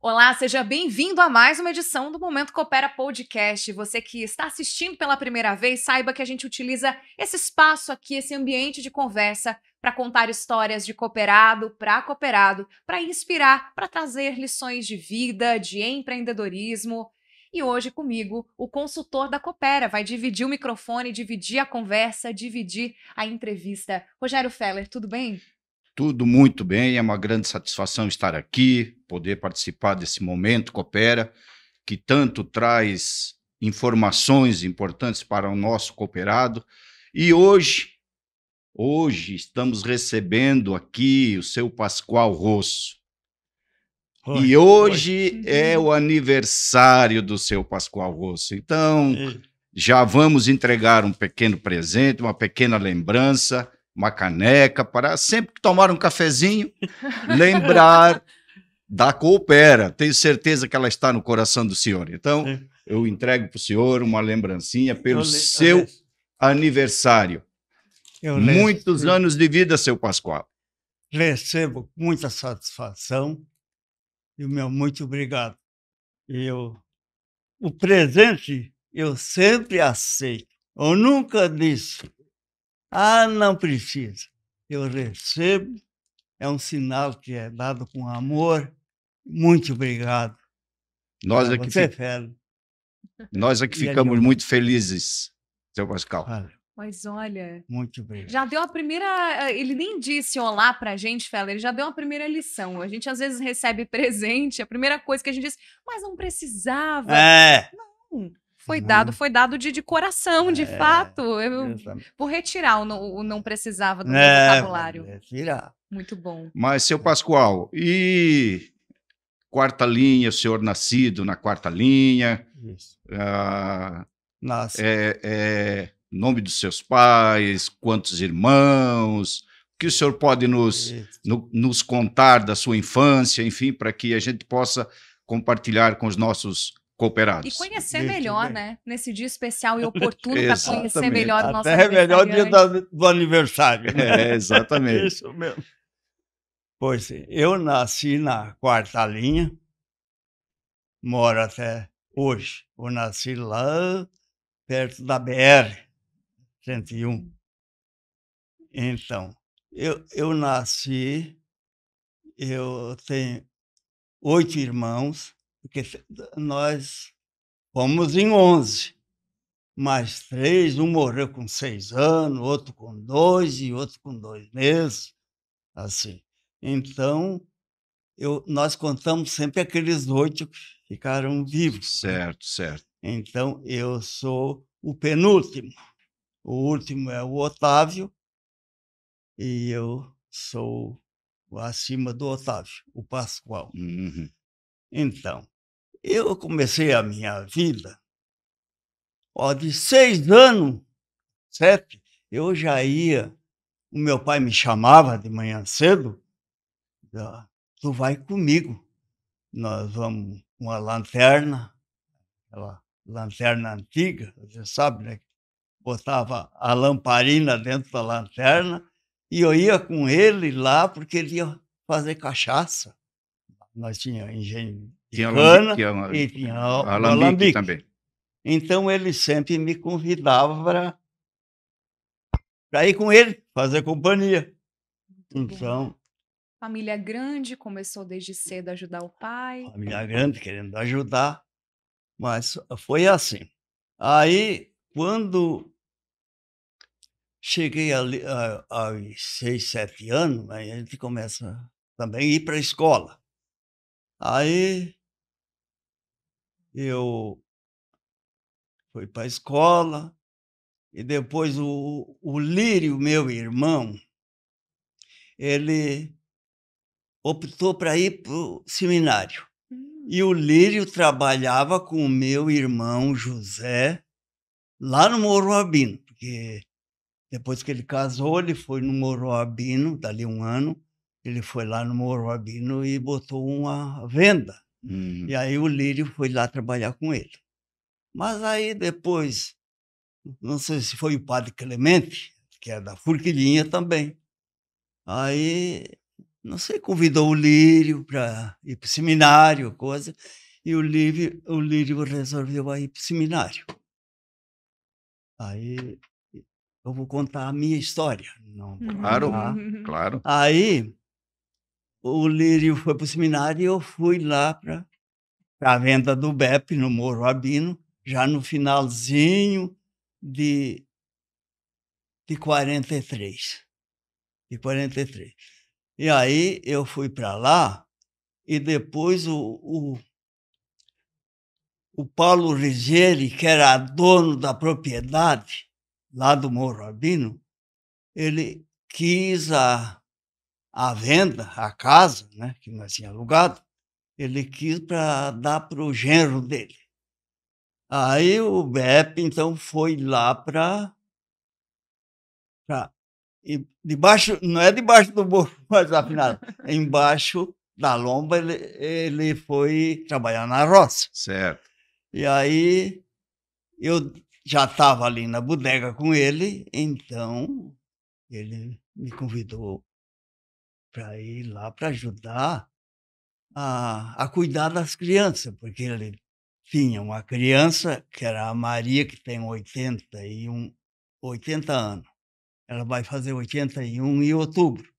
Olá, seja bem-vindo a mais uma edição do Momento Coopera Podcast. Você que está assistindo pela primeira vez, saiba que a gente utiliza esse espaço aqui, esse ambiente de conversa, para contar histórias de cooperado, para inspirar, para trazer lições de vida, de empreendedorismo. E hoje comigo, o consultor da Coopera vai dividir o microfone, dividir a conversa, dividir a entrevista. Rogério Feller, tudo bem? Tudo muito bem, é uma grande satisfação estar aqui, poder participar desse Momento Coopera, que tanto traz informações importantes para o nosso cooperado. E hoje estamos recebendo aqui o seu Pascoal Rosso. E hoje é o aniversário do seu Pascoal Rosso. Então, já vamos entregar um pequeno presente, uma pequena lembrança, uma caneca, para sempre que tomar um cafezinho, lembrar da Coopera. Tenho certeza que ela está no coração do senhor. Então, eu entrego para o senhor uma lembrancinha pelo seu aniversário. Muitos anos de vida, seu Pascoal. Recebo muita satisfação e o meu muito obrigado. O presente eu sempre aceito. Eu nunca disse, não precisa. Eu recebo, é um sinal que é dado com amor. Muito obrigado. Nós é que ficamos muito felizes, seu Pascoal. Mas olha, muito obrigado. Já deu a primeira. Ele nem disse olá pra gente, Feller, ele já deu a primeira lição. A gente às vezes recebe presente, a primeira coisa que a gente diz, mas não precisava. Não. Foi dado de coração, de fato. Vou retirar o não precisava do meu vocabulário. Retirar. Muito bom. Mas, seu Pascoal, e quarta linha, o senhor nascido na quarta linha? Isso. Nome dos seus pais, quantos irmãos? O que o senhor pode nos contar da sua infância, enfim, para que a gente possa compartilhar com os nossos cooperados. E conhecer melhor, né? Nesse dia especial e oportuno para conhecer melhor o nosso aniversariante. É melhor o dia do aniversário. Né? Exatamente. Isso mesmo. Pois eu nasci na quarta linha, moro até hoje. Eu nasci lá perto da BR-101. Então, eu nasci, eu tenho 8 irmãos, porque nós fomos em 11, mais 3, um morreu com 6 anos, outro com 2 e outro com 2 meses, assim. Então, nós contamos sempre aqueles 8 que ficaram vivos. Certo, certo. Então, eu sou o penúltimo. O último é o Otávio e eu sou acima do Otávio, o Pascoal. Uhum. Então, eu comecei a minha vida, de 6 anos, 7, eu já ia, o meu pai me chamava de manhã cedo, tu vai comigo, nós vamos com uma lanterna, aquela lanterna antiga, você sabe, né? Botava a lamparina dentro da lanterna e eu ia com ele lá porque ele ia fazer cachaça. Nós tínhamos engenho de cana e tinha alambique também. Então ele sempre me convidava para ir com ele, fazer companhia. Então, família grande, começou desde cedo a ajudar o pai. Família grande, querendo ajudar, mas foi assim. Aí, quando cheguei ali aos 6, 7 anos, aí a gente começa também a ir para a escola. Aí eu fui para a escola e depois o Lírio, meu irmão, ele optou para ir para o seminário. E o Lírio trabalhava com o meu irmão José lá no Morro Albino, porque depois que ele casou, ele foi no Morro Albino, dali um ano, ele foi lá no Morro Albino e botou uma venda. E aí o Lírio foi lá trabalhar com ele. Mas aí depois, não sei se foi o padre Clemente, que é da Forquilinha também. Aí, não sei, convidou o Lírio para ir para o seminário, coisa, e o Lírio resolveu ir para o seminário. Aí eu vou contar a minha história. Não vou Claro, contar. claro. Aí o Lírio foi para o seminário e eu fui lá para a venda do BEP no Morro Albino, já no finalzinho de 43. De 43. E aí eu fui para lá e depois o Paulo Rigeri, que era dono da propriedade lá do Morro Albino, ele quis a venda, a casa, né, que nós tínhamos alugado, ele quis para dar para o genro dele. Aí o BEP, então, foi lá para debaixo, não é debaixo do morro, mas afinal, embaixo da lomba, ele foi trabalhar na roça. Certo. E aí eu já estava ali na bodega com ele, então ele me convidou para ir lá para ajudar a cuidar das crianças, porque ele tinha uma criança, que era a Maria, que tem 80 anos. Ela vai fazer 81 em outubro.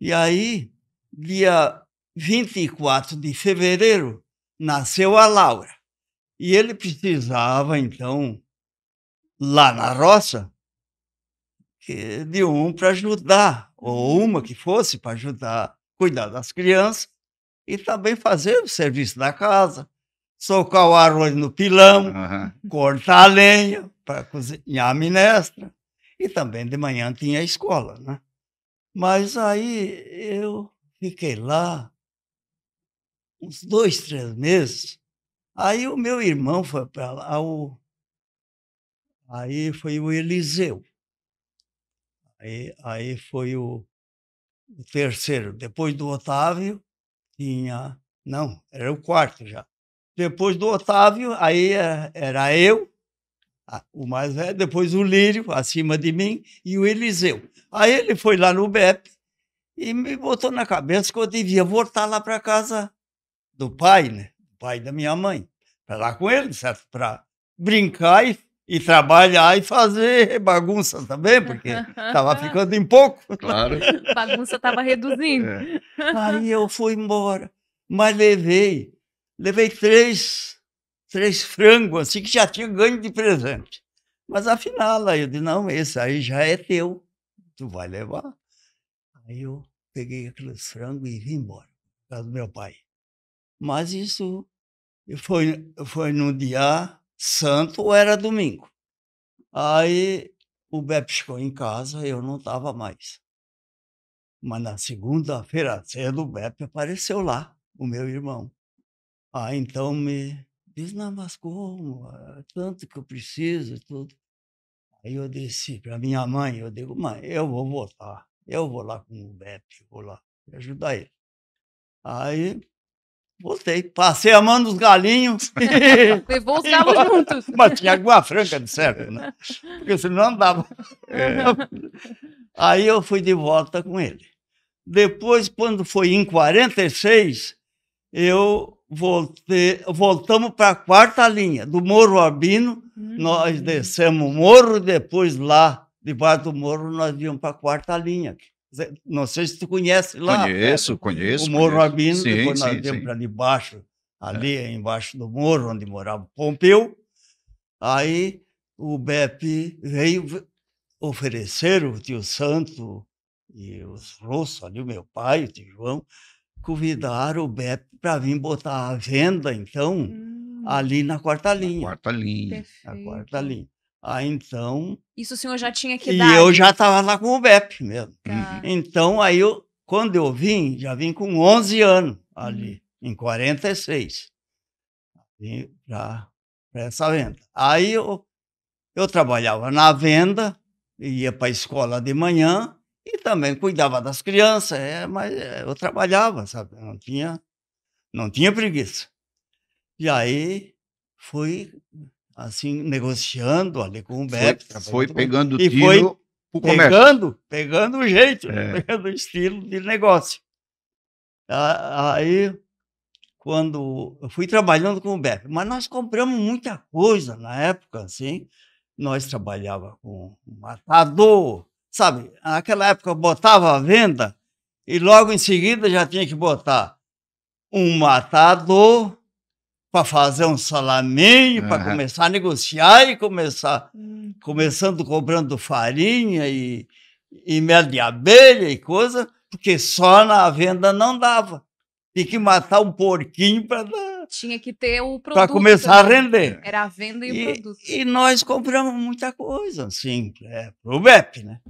E aí, dia 24 de fevereiro, nasceu a Laura. E ele precisava, então, lá na roça, de um para ajudar, ou uma que fosse para ajudar a cuidar das crianças e também fazer o serviço da casa, socar o arroz no pilão, cortar a lenha para cozinhar a minestra. E também de manhã tinha a escola, né? Mas aí eu fiquei lá uns 2, 3 meses. Aí o meu irmão foi para lá, aí foi o Eliseu. Aí foi o terceiro. Depois do Otávio, tinha... Não, era o quarto já. Depois do Otávio, aí era eu, o mais velho, depois o Lírio, acima de mim, e o Eliseu. Aí ele foi lá no BEP e me botou na cabeça que eu devia voltar lá para casa do pai, né? O pai da minha mãe. Para lá com ele, certo? Para brincar e trabalhar e fazer bagunça também, porque estava ficando em pouco. Claro. Bagunça estava reduzindo. É. Aí eu fui embora, mas levei 3 frangos, assim, que já tinha ganho de presente. Mas afinal, aí eu disse, não, esse aí já é teu, tu vai levar. Aí eu peguei aqueles frangos e vim embora, por causa do meu pai. Mas isso foi no dia santo ou era domingo. Aí o BEP chegou em casa, eu não estava mais. Mas na segunda-feira cedo o BEP apareceu lá, o meu irmão. Então me diz, não, mas como? Tanto que eu preciso e tudo. Aí eu disse para minha mãe, eu digo, mãe, eu vou voltar. Eu vou lá com o BEP, vou lá ajudar ele. Aí voltei, passei a mão nos galinhos. Levou os galos juntos. Mas tinha alguma franca de certo, né? Porque senão não dava. Aí eu fui de volta com ele. Depois, quando foi em 46, voltamos para a 4ª linha, do Morro Albino. Nós descemos o morro, depois lá, debaixo do morro, nós íamos para a 4ª linha. Não sei se tu conhece lá. Conheço. O Morro Albino, Sim, depois nós sim, viemos sim. para debaixo, ali embaixo do morro, onde morava o Pompeu. Aí o BEP veio oferecer, o tio Santo e os Rosso, ali o meu pai, o tio João, convidaram o BEP para vir botar à venda, então, ali na 4ª linha. Na 4ª linha. Na 4ª linha. Aí, então... Isso o senhor já tinha que E idade? eu já estava lá com o BEP mesmo. Tá. Então, aí, quando eu vim, já vim com 11 anos ali, em 46. Vim para essa venda. Aí, eu trabalhava na venda, ia para a escola de manhã e também cuidava das crianças, mas eu trabalhava, sabe? Não tinha preguiça. E aí fui assim, negociando ali com o BEP. Foi pegando e tiro foi pro comércio. pegando o jeito, É. pegando o estilo de negócio. Aí, quando eu fui trabalhando com o BEP, mas nós compramos muita coisa na época, assim. Nós trabalhava com matador, sabe? Naquela época botava à venda e logo em seguida já tinha que botar um matador para fazer um salaminho, para começar a negociar e começando cobrando farinha e mel de abelha e coisa, porque só na venda não dava. Tinha que matar um porquinho para Tinha que ter o produto. Para começar também. a render. Era a venda e o produto. E nós compramos muita coisa, assim, pro BEP, né?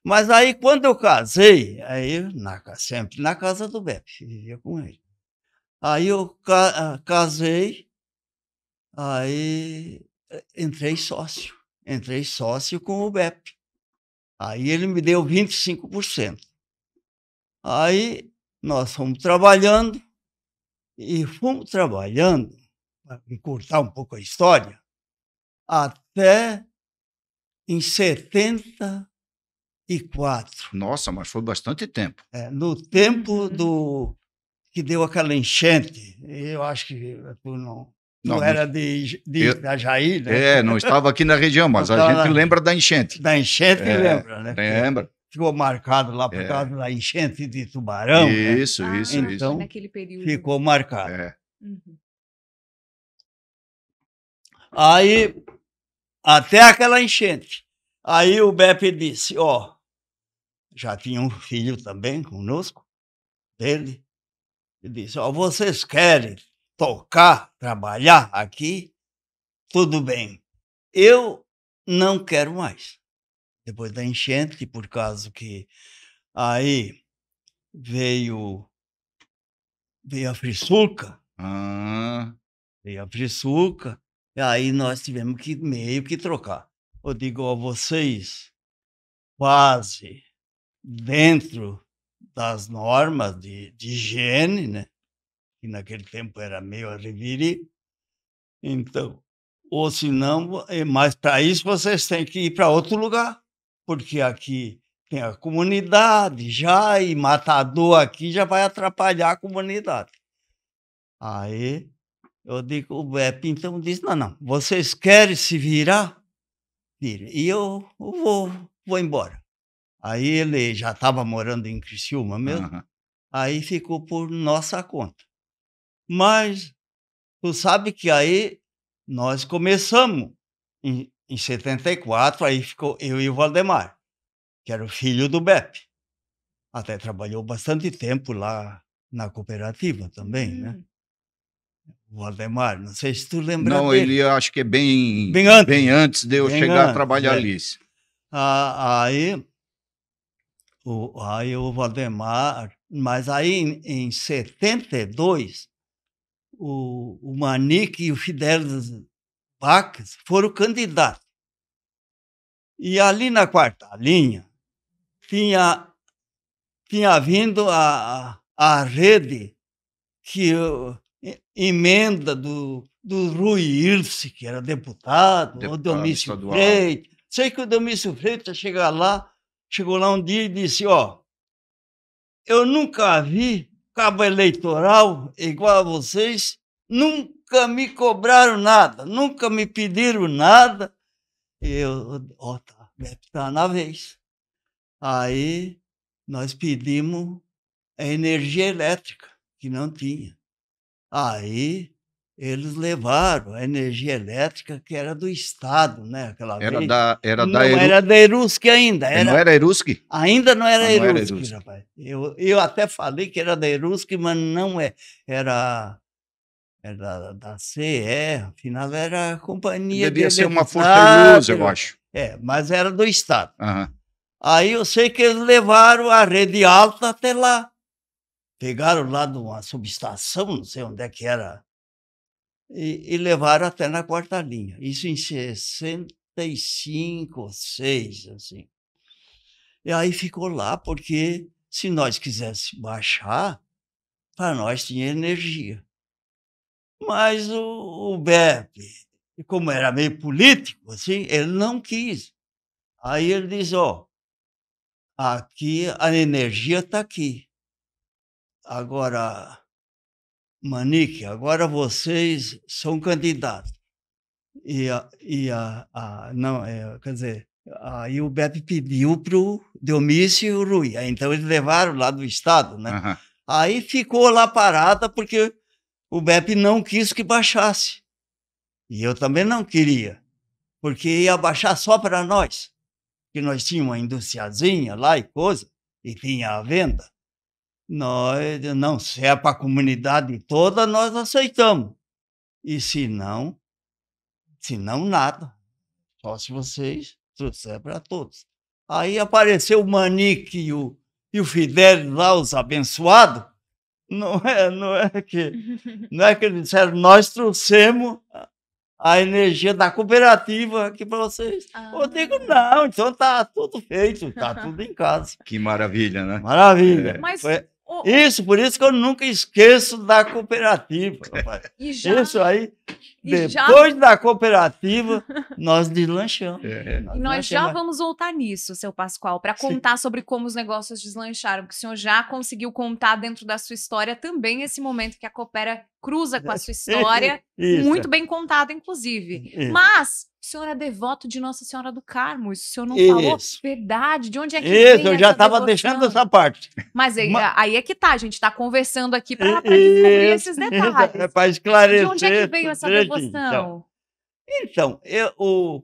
Mas aí, quando eu casei, aí sempre na casa do BEP, vivia com ele. Aí eu casei, aí entrei sócio com o BEP. Aí ele me deu 25%. Aí nós fomos trabalhando, para encurtar um pouco a história, até em 74. Nossa, mas foi bastante tempo. No tempo que deu aquela enchente. Eu acho que tu não era de Itajaí, né? Não estava aqui na região, mas a gente lembra da enchente. Da enchente lembra, né? Lembra. Ficou marcado lá por causa da enchente de Tubarão. Isso. Então, naquele período. ficou marcado. Uhum. Aí, até aquela enchente. Aí o BEP disse, já tinha um filho também conosco, dele. Ele disse, vocês querem trabalhar aqui? Tudo bem. Eu não quero mais. Depois da enchente, por causa que aí veio a Frisulca. Veio a Frisulca, e aí nós tivemos que meio que trocar. Eu digo a vocês, quase dentro das normas de higiene, né? Que naquele tempo era meio a revirir. Então, ou se não, mas para isso vocês têm que ir para outro lugar, porque aqui tem a comunidade já, e matador aqui já vai atrapalhar a comunidade. Aí eu digo, o BEP então disse, não, vocês querem se virar? Vira. E eu vou embora. Aí ele já estava morando em Criciúma mesmo, aí ficou por nossa conta. Mas tu sabe que aí nós começamos em 74, aí ficou eu e o Valdemar, que era o filho do BEP. Até trabalhou bastante tempo lá na cooperativa também, né? O Valdemar, não sei se tu lembra Não, dele. ele acho que é bem antes de eu chegar a trabalhar ali. Aí o Valdemar, mas aí em 72, o Manique e o Fidelis Baques foram candidatos. E ali na quarta linha tinha vindo a rede que emenda do Rui Irce, que era deputado o Domício Freitas. Sei que o Domício Freitas chegou lá um dia e disse, eu nunca vi cabo eleitoral igual a vocês, nunca me cobraram nada, nunca me pediram nada. E eu, tá na vez. Aí nós pedimos a energia elétrica, que não tinha. Aí eles levaram a energia elétrica, que era do Estado, né? Aquela vez. Era da Erusc ainda. Não era Erusc? Ainda não era Erusc, rapaz. Eu até falei que era da Erusc, mas não é. Era da CE, afinal era a companhia. Devia ser uma força-luz, eu acho. Mas era do Estado. Aí eu sei que eles levaram a rede alta até lá. Pegaram lá de uma subestação, não sei onde é que era, e levaram até na quarta linha. Isso em 65 ou 6, assim. E aí ficou lá, porque se nós quiséssemos baixar, para nós tinha energia. Mas o BEP E como era meio político, assim, ele não quis. Aí ele diz, ó, aqui a energia está aqui. Agora, Manique, agora vocês são candidatos. Não, quer dizer, aí o BEP pediu para o Dionísio e o Rui. Aí, então eles levaram lá do Estado, né? Aham. Aí ficou lá parada porque o BEP não quis que baixasse. E eu também não queria, porque ia baixar só para nós. Que nós tínhamos uma industriazinha lá e coisa, e tinha a venda. Nós, não, se é para a comunidade toda, nós aceitamos. E se não, nada. Só se vocês trouxerem para todos. Aí apareceu o Manique e o Fidelis lá, os abençoados. Não é que eles disseram, nós trouxemos a energia da cooperativa aqui para vocês. Eu digo, não, então tá tudo feito, tá tudo em casa. Que maravilha, né? Maravilha. Mas Por isso que eu nunca esqueço da cooperativa, rapaz. Isso aí, depois da cooperativa, nós deslanchamos. E nós já vamos voltar nisso, seu Pascoal, para contar sobre como os negócios deslancharam, porque o senhor já conseguiu contar dentro da sua história também esse momento que a Coopera cruza com a sua história, muito bem contada, inclusive. Isso. Mas o senhor é devoto de Nossa Senhora do Carmo, isso o senhor não falou? Verdade, de onde é que vem Isso, eu já estava devoção? deixando essa parte. Mas aí é que tá, a gente está conversando aqui para descobrir esses detalhes. É para esclarecer. De onde é que veio essa devoção? Então, eu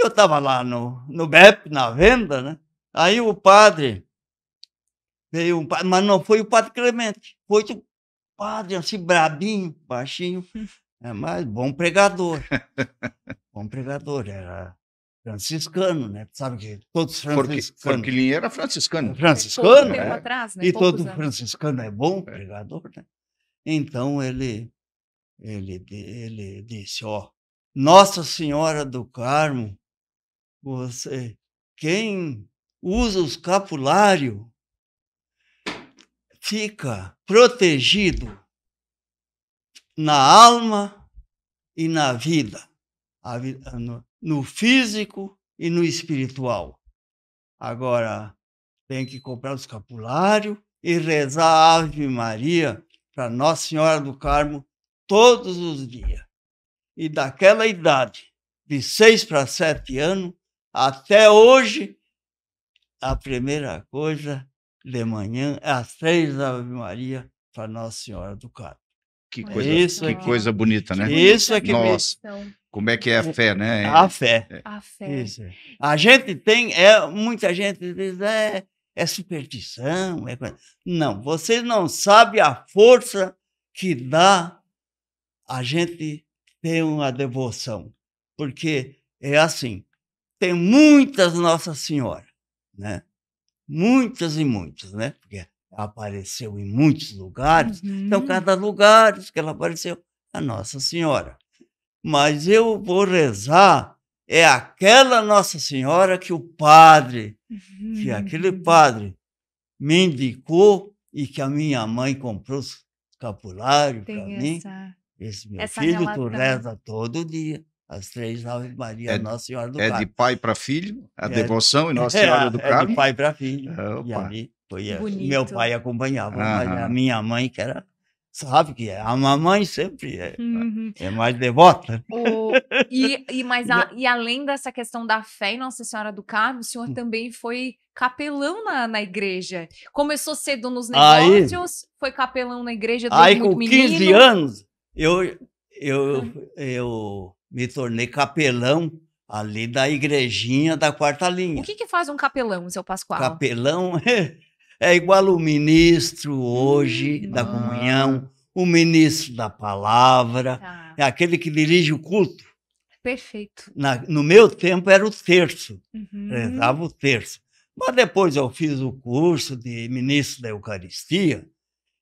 estava lá no BEP, na venda, né? Aí o padre veio, mas não foi o padre Clemente, foi o padre assim, brabinho, baixinho, mas bom pregador. Bom pregador, era franciscano, né? Sabe que todos franciscanos... Forquilinha era franciscano. Franciscano, tempo atrás, né? E Poucos todo anos. franciscano é bom pregador, né? Então ele disse, ó, Nossa Senhora do Carmo, quem usa o escapulário fica protegido na alma e na vida, no físico e no espiritual. Agora, tem que comprar o escapulário e rezar a Ave Maria para Nossa Senhora do Carmo todos os dias. E daquela idade, de 6 para 7 anos, até hoje, a primeira coisa de manhã é às 3 Ave Maria para Nossa Senhora do Carmo. Que coisa bonita, né? Isso é que... Nossa, como é que é a fé, né? A fé. A fé. Isso. A gente tem... muita gente diz, é superstição. Não, vocês não sabem a força que dá a gente ter uma devoção. Porque é assim, tem muitas Nossa Senhora, né? Muitas e muitas, né? Porque apareceu em muitos lugares, então cada lugar que ela apareceu, a Nossa Senhora. Mas eu vou rezar, é aquela Nossa Senhora que o padre, que aquele padre me indicou e que a minha mãe comprou o escapulário para mim. Esse meu filho, tu reza todo dia. Às 3 Ave Maria, Nossa Senhora do Carmo. É de pai para filho, a devoção em Nossa Senhora do Carmo? É de pai para filho. E Opa. ali meu pai acompanhava, mas a minha mãe que era... Sabe que é? A mamãe sempre é mais devota. E além dessa questão da fé em Nossa Senhora do Carmo, o senhor também foi capelão na igreja. Começou cedo nos negócios, foi capelão na igreja desde muito menino. Aí com 15 anos, eu me tornei capelão ali da igrejinha da Quarta Linha. O que faz um capelão, seu Pascoal? Capelão é igual o ministro hoje da comunhão, o ministro da palavra, é aquele que dirige o culto. Perfeito. No meu tempo era o terço, rezava o terço. Mas depois eu fiz o curso de ministro da Eucaristia,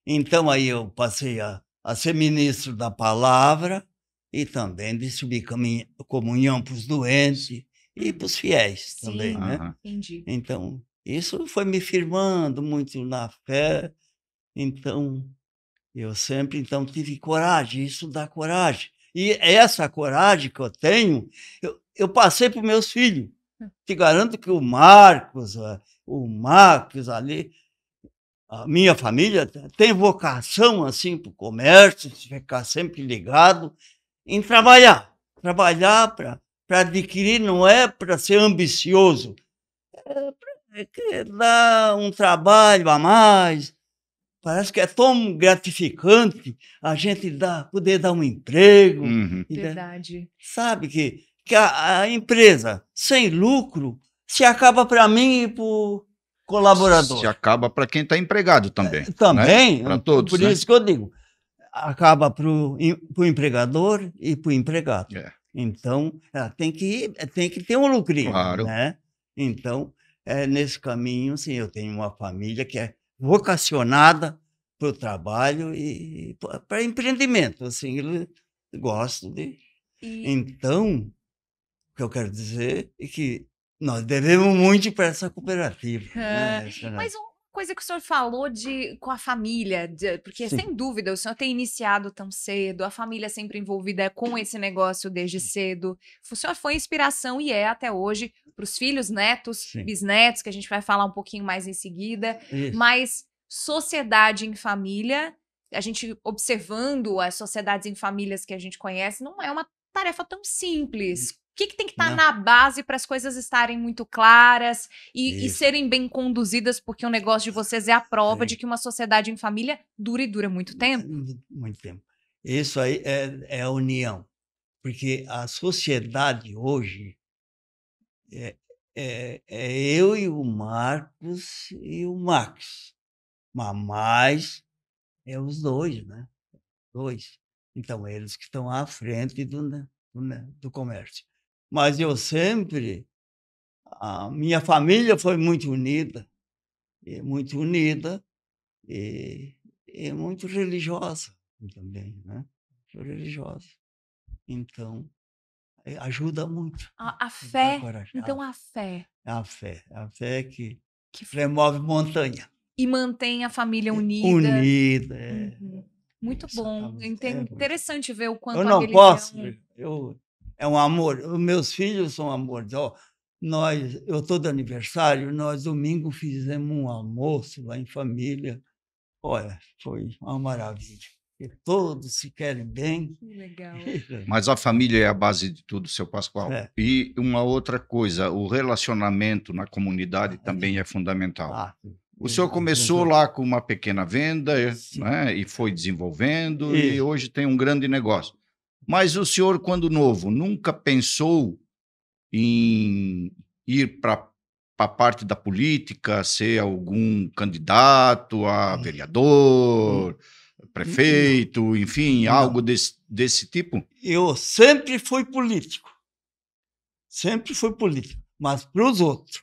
então aí eu passei a ser ministro da palavra e também distribuir comunhão para os doentes e para os fiéis também, né? Entendi. Então, isso foi me firmando muito na fé. Então, eu sempre tive coragem, isso dá coragem. E essa coragem que eu tenho, eu passei para os meus filhos. Te garanto que o Marcos ali, a minha família tem vocação assim para o comércio, ficar sempre ligado em trabalhar. Trabalhar para adquirir, não é para ser ambicioso, é para dar um trabalho a mais. Parece que é tão gratificante a gente poder dar um emprego. Uhum. Verdade. Sabe que a empresa sem lucro se acaba para mim e para o colaborador. Se acaba para quem está empregado também. Também, né? Para todos. Por isso que eu digo, acaba para o empregador e para o empregado. Então, tem que ter um lucrinho. Claro. Né? Então, nesse caminho, sim, eu tenho uma família que é vocacionada para o trabalho e para empreendimento. Assim, eu gosto de... Então, o que eu quero dizer é que nós devemos muito para essa cooperativa. Né? Mas uma coisa que o senhor falou com a família, porque Sim. sem dúvida o senhor tem iniciado tão cedo, a família sempre envolvida com esse negócio desde cedo. O senhor foi inspiração e é até hoje para os filhos, netos, Sim. bisnetos, que a gente vai falar um pouquinho mais em seguida. Isso. Mas sociedade em família, a gente observando as sociedades em famílias que a gente conhece, não é uma tarefa tão simples. O que tem que estar na base para as coisas estarem muito claras e serem bem conduzidas, porque o negócio de vocês é a prova de que uma sociedade em família dura muito tempo? Muito tempo. Isso aí é a união, porque a sociedade hoje é eu e o Marcos e o Max, mas mais é os dois, né? Então, eles que estão à frente do comércio. Mas a minha família foi muito unida e muito religiosa também, né? Muito religiosa. Então, ajuda muito. A fé, então a fé. A fé que remove montanha. E mantém a família unida. Unida, Muito bom. Interessante ver o quanto eu a não religião... posso. É um amor. Os meus filhos são amores. Eu todo aniversário, nós domingo fizemos um almoço lá em família. Olha, foi uma maravilha. E todos se querem bem. Que legal. Mas a família é a base de tudo, seu Pascoal. E uma outra coisa, o relacionamento na comunidade também é fundamental. O senhor começou lá com uma pequena venda, né, e foi desenvolvendo, e hoje tem um grande negócio. Mas o senhor, quando novo, nunca pensou em ir para a parte da política, ser algum candidato a vereador, prefeito, enfim, algo desse tipo? Eu sempre fui político, mas para os outros.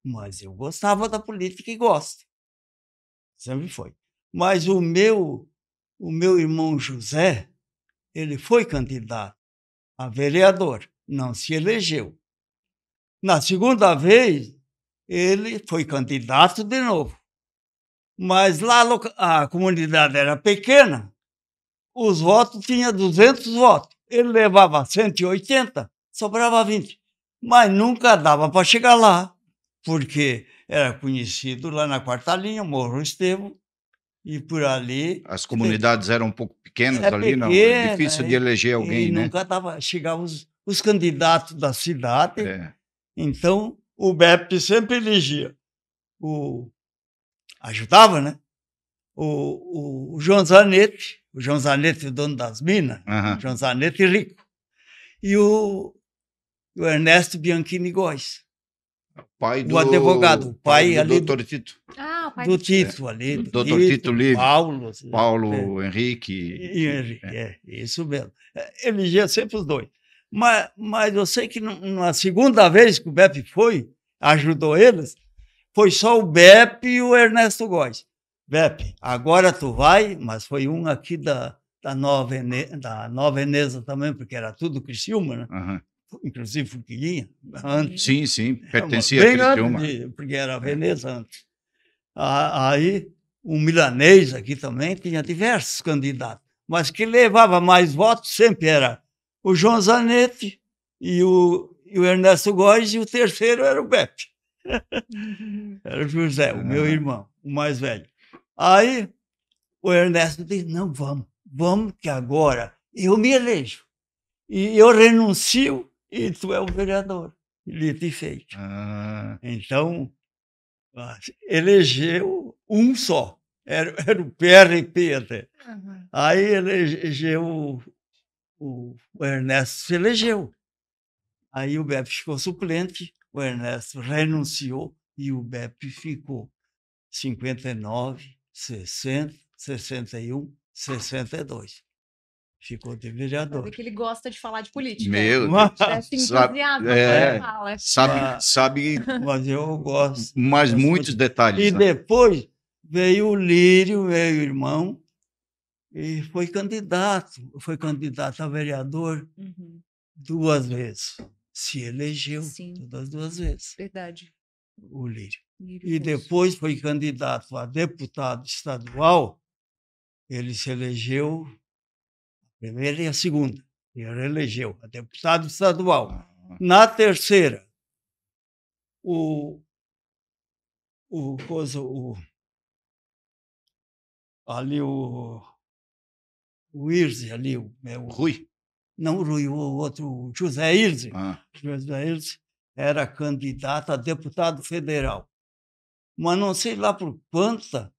Mas eu gostava da política e gosto. Sempre foi. Mas o meu irmão José, ele foi candidato a vereador, não se elegeu. Na segunda vez, ele foi candidato de novo. Mas lá a comunidade era pequena, os votos tinham 200 votos. Ele levava 180, sobrava 20. Mas nunca dava para chegar lá, porque era conhecido lá na quarta linha, Morro Estevão, e por ali... As comunidades eram um pouco pequenas ali, não? É difícil de eleger alguém, né? Nunca chegavam os candidatos da cidade. Então, o BEP sempre elegia. Ajudava, né? O João Zanetti, o dono das minas, João Zanetti rico, e o Ernesto Bianchini Góes, o advogado, o pai ali do Dr. Tito. O pai do Tito ali. Do Dr. Tito Livre. Paulo Henrique. E Henrique, isso mesmo. Elegia sempre os dois. Mas eu sei que na segunda vez que o BEP ajudou eles, foi só o BEP e o Ernesto Góes. BEP, agora tu vai, mas foi um aqui da Nova Veneza também, porque era tudo Criciúma, né? Inclusive Fuquilhinha. Sim, pertencia a Criciúma. Porque era Veneza antes. Aí, o milanês aqui também tinha diversos candidatos, mas que levava mais votos sempre era o João Zanetti e o Ernesto Góes, e o terceiro era o Beppe. Era o José, o meu irmão, o mais velho. Aí o Ernesto disse, não, vamos que agora eu me elejo. E eu renuncio e tu é o vereador. Dito e feito. Então, elegeu um só. Era o PRP até. Aí elegeu o Ernesto se elegeu. Aí o Beppe ficou suplente, o Ernesto renunciou e o Beppe ficou 59, 60, 61, 62. Ficou de vereador. Sabe que ele gosta de falar de política. Meu Deus. Sabe, mas eu gosto. Mas muitos detalhes. E depois veio o Lírio, meu irmão, e foi candidato a vereador 2 vezes. Se elegeu todas 2 vezes. Verdade. O Lírio. E depois foi candidato a deputado estadual. Ele se elegeu a primeira e a segunda. E reelegeu a deputado estadual. Na terceira, o Irze, ali, o Rui? Não o Rui, o outro, o José Irze. José Irze era candidato a deputado federal. Mas não sei lá por quanta,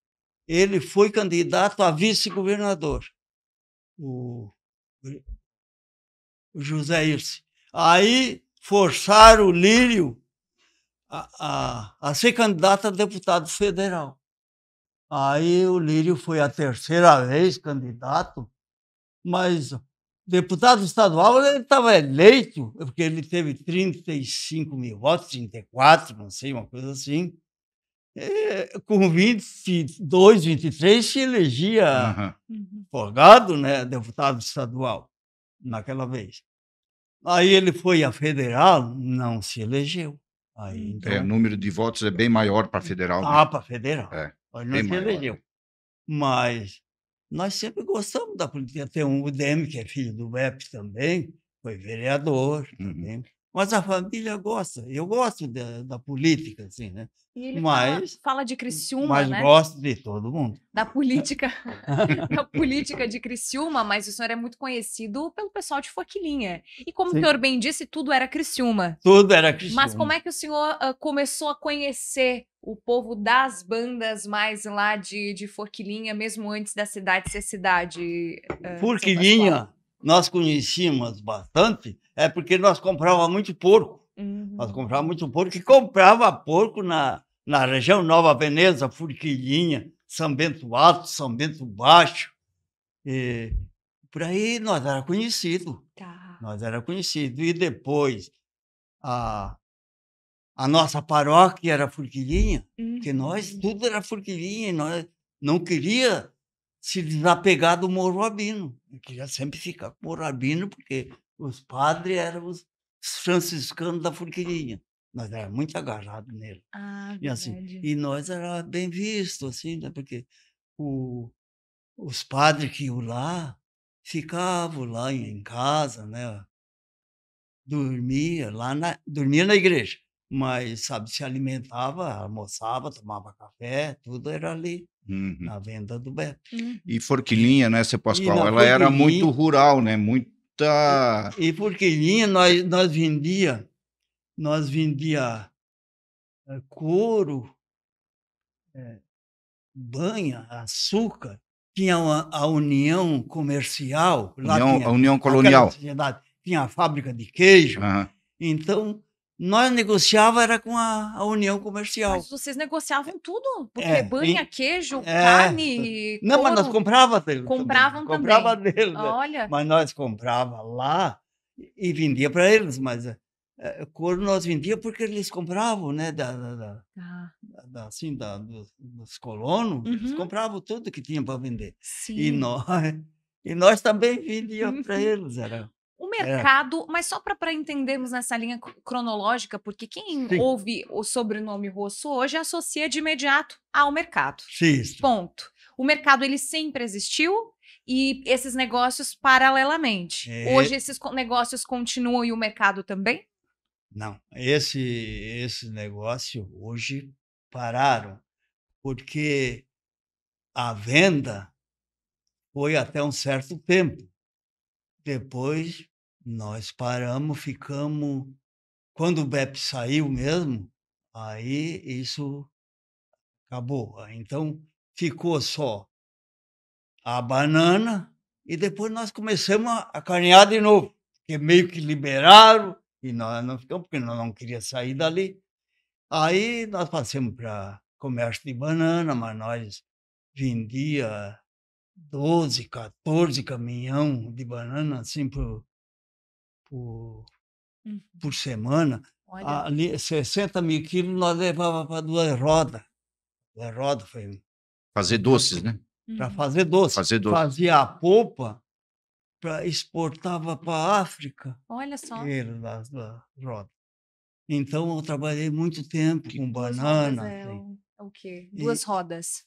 ele foi candidato a vice-governador, o José Irze. Aí forçaram o Lírio a ser candidato a deputado federal. Aí o Lírio foi a terceira vez candidato, mas deputado estadual ele estava eleito, porque ele teve 35 mil votos, 34, não sei, uma coisa assim. Com 22, 23 se elegia folgado, né, deputado estadual, naquela vez. Aí ele foi a federal, não se elegeu. Aí, então, o número de votos é bem maior para federal. Para federal. Não se elegeu. Mas nós sempre gostamos da política. Tem o DM, que é filho do Beppe também, foi vereador também. Mas a família gosta. Eu gosto da política, assim, né? E ele fala de Criciúma, mas né? Mas gosto de todo mundo. Da política, da política de Criciúma, mas o senhor é muito conhecido pelo pessoal de Forquilinha. E como o senhor bem disse, tudo era Criciúma. Tudo era Criciúma. Mas como é que o senhor começou a conhecer o povo das bandas mais lá de Forquilinha, mesmo antes da cidade ser cidade? Forquilinha, nós conhecíamos bastante, porque nós comprávamos muito porco. Nós comprávamos muito porco, e comprava porco na região Nova Veneza, Forquilinha, São Bento Alto, São Bento Baixo. E por aí nós era conhecido. Nós era conhecido. E depois a nossa paróquia era Forquilinha, porque nós tudo era Forquilinha, e nós não queria se desapegar do Morro Albino. Eu queria sempre ficar com o Morro Albino, porque os padres eram os franciscanos da Forquilinha. Nós éramos muito agarrados nele. E, assim, e nós era bem visto, assim, né? Porque os padres que iam lá, ficavam lá em casa, né? Dormia na igreja, mas, sabe, se alimentava, almoçava, tomava café, tudo era ali, na venda do Beppe. E Forquilinha, né, Sr. Pascoal, ela era muito rural, né? E Forquilinha nós vendia couro, banha, açúcar. Tinha a União Comercial. A União Colonial. Tinha a fábrica de queijo. Então, nós negociávamos era com a União Comercial. Mas vocês negociavam tudo? Porque banha, queijo, carne, não, couro, mas nós comprávamos dele. Comprava deles. Olha. Mas nós comprava lá e vendia para eles. Mas couro nós vendia porque eles compravam, né? Dos colonos. Eles compravam tudo que tinha para vender. Sim. E nós também vendíamos para eles. O mercado, mas só para entendermos nessa linha cronológica, porque quem ouve o sobrenome Rosso hoje associa de imediato ao mercado. Sim. Ponto. O mercado, ele sempre existiu e esses negócios paralelamente. É. Hoje esses negócios continuam e o mercado também? Não, esse negócio hoje pararam, porque a venda foi até um certo tempo. Depois nós paramos, ficamos. Quando o BEP saiu mesmo, aí isso acabou. Então ficou só a banana e depois nós começamos a carinhar de novo, porque meio que liberaram e nós não ficamos, porque nós não queríamos sair dali. Aí nós passamos para comércio de banana, mas nós vendia 12, 14 caminhão de banana assim por, Uhum. por semana. Olha, Ali, 60 mil quilos nós levava para 2 rodas. 2 rodas foi Fazer doces, né? para uhum. fazer doce. Fazer doce. Fazia a polpa, exportava para a África, Olha só. ele das rodas. Então eu trabalhei muito tempo com Duas rodas banana, é assim, o quê? E- Duas rodas.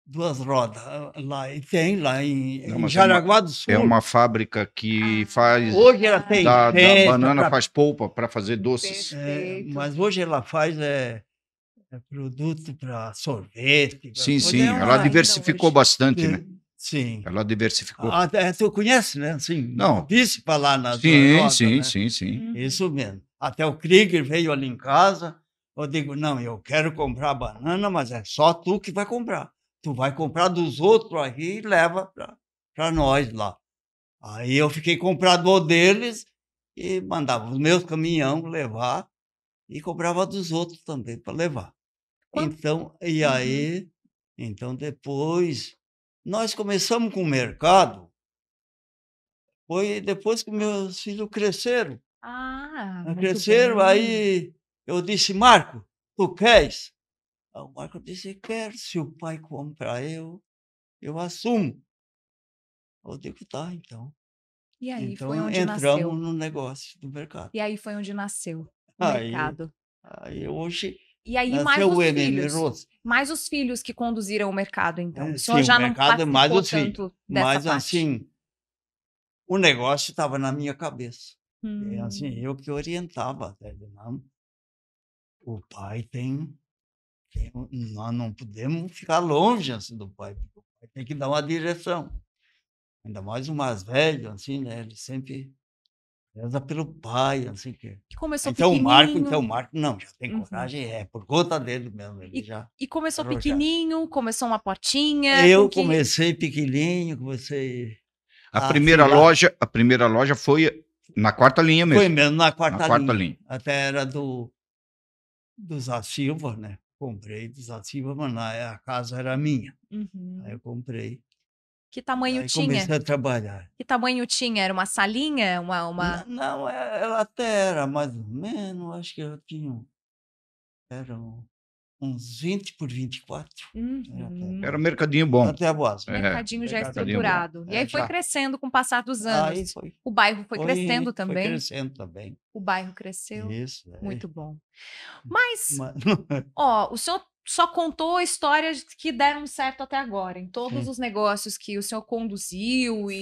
2 rodas. Lá, e tem lá em, Não, em mas Jaraguá do Sul. É uma fábrica que faz Hoje ela tem da essência banana, pra- faz polpa para fazer doces. Perfeito. mas hoje ela faz produto para sorvete. Sim, Hoje sim. é Ela uma- diversificou hoje. bastante, né? Sim. Ela diversificou. Até tu conhece, né? Assim, Não. disse falar nas Sim, rodas, sim, né? sim, sim. Uhum. Isso mesmo. Até o Krieger veio ali em casa. Eu digo, não, eu quero comprar banana, mas é só tu que vai comprar. Tu vai comprar dos outros aí e leva para nós lá. Aí eu fiquei comprador deles e mandava os meus caminhão levar e comprava dos outros também para levar. Quanto- Então, e Uhum. aí, então depois, nós começamos com o mercado, foi depois que meus filhos cresceram. Muito Cresceram, bem. aí eu disse, Marco, tu queres? Aí o Marco disse, quero, se o pai comprar, eu assumo. Eu digo, tá, então. E aí Então foi onde entramos nasceu. no negócio do mercado. E aí foi onde nasceu o Aí, mercado. aí hoje E aí mais nasceu os o MM filhos. Rose. Mais os filhos que conduziram o mercado, então. O senhor Sim, já o não mercado é mais participou os filhos. tanto dessa Mas parte. assim, o negócio estava na minha cabeça. É assim, Hum. eu que orientava até. Não, o pai nós não podemos ficar longe assim, do pai, porque o pai tem que dar uma direção. Ainda mais o mais velho, assim, né? Ele sempre preza pelo pai, assim que. E começou Então pequenininho. o Marco não, já tem Uhum. coragem, é por conta dele mesmo, ele já. E começou arrojado. pequenininho, começou uma portinha. Eu com que... comecei pequenininho, comecei. A primeira loja foi na quarta linha Foi mesmo. mesmo na quarta Na quarta linha. linha. Até era do Zé Silva, né? Comprei do Zé Silva, mas a casa era minha. Uhum. Aí eu comprei. Que tamanho Aí tinha? comecei a trabalhar. Que tamanho tinha? Era uma salinha? Não, ela até era mais ou menos, acho que eu tinha. Eram uns 20 por 24. Uhum. Era um mercadinho bom. Até a boas. Mercadinho já mercadinho bom. estruturado. E aí foi já. crescendo com o passar dos anos. Aí foi. O bairro foi crescendo Foi também. crescendo também. O bairro cresceu. Isso. Muito bom. Mas, Mas, ó, o senhor só contou histórias que deram certo até agora, em todos Sim. os negócios que o senhor conduziu, Sim.